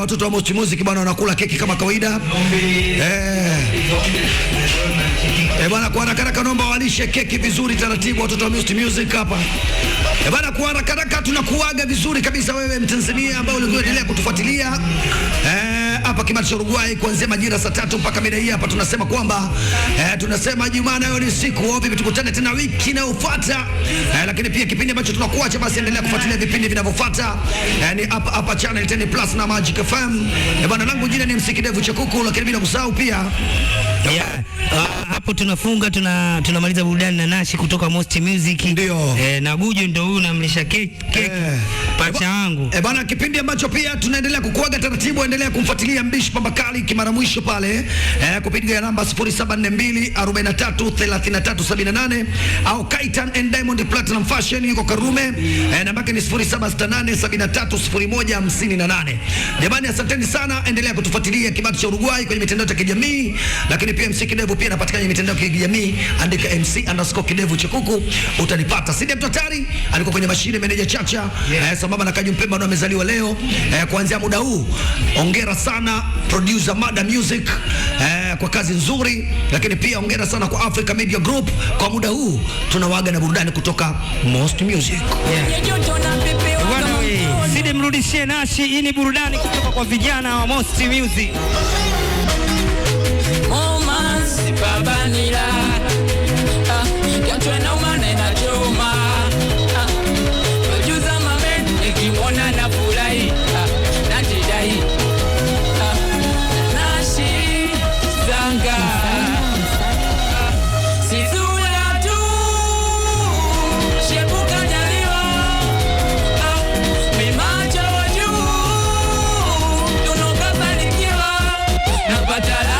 Watoto wa Most Music bwana wanakula keki kama kawaida. Bwana kwa haraka naomba walishe keki vizuri taratibu watoto wa Most Music hapa. Bwana kwa haraka tunakuaga vizuri kabisa wewe Mtanzania ambao unaendelea kutufuatilia. Hapa Kimara Uruguay kuanzia majira saa 3 mpaka mida hii hapa tunasema kwamba tunasema Jumaa nayo ni siku vipi tukutane tena wiki inayofuata. Lakini pia kipindi ambacho tunakuacha basi endelea kufuatilia vipindi vinavyofuata. Ni hapa channel 10 Plus na Magic FM. Bwana langu jina ni Msikidevu Chakuku, lakini bila kusahau pia hapo tunafunga tunamaliza burudani na Nashi kutoka Most Music. Ndio. Na Gujo ndio huyu namlisha keki pacha wangu. Bwana kipindi ambacho pia tunaendelea kukuaga taratibu, endelea kumfuatilia Mbishi Pambakali Kimara mwisho pale kupiga namba 0742433378 au Kaitan and Diamond Platinum Fashion yuko Karume namba yake ni 0768730158. Jamani asanteni sana, endelea kutufuatilia Kimara cha Uruguay kwenye mitandao ya kijamii, lakini pia Msikidevu pia anapatikana kwenye mitandao ya kijamii, andika MC_Kidevu Chakuku utanipata. Sidi Mtotari alikuwa kwenye mashine meneja Chacha sambamba na Kaji Mpemba ndo amezaliwa leo kuanzia muda huu. Hongera sana producer Mada Music kwa kazi nzuri, lakini pia hongera sana kwa Africa Media Group kwa muda huu. Tunawaga na burudani kutoka Most Music. Sidi mrudishie Nashi, hii ni burudani kutoka kwa vijana wa Most Music. Mama si babanila yatwe na manena choma wajuza mame nikimwona na furahi najidai Nashi zanga sizula tu shebuka jaliwa mimacho juu tunokabarikiwa napatala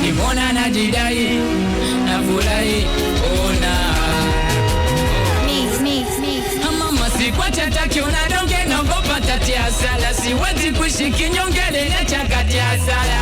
Nimona najidai na furahi ona mix mama sikwacha takiona donge na ngopa tatia sala siwezi kuishi kinyongele na chakati ya sala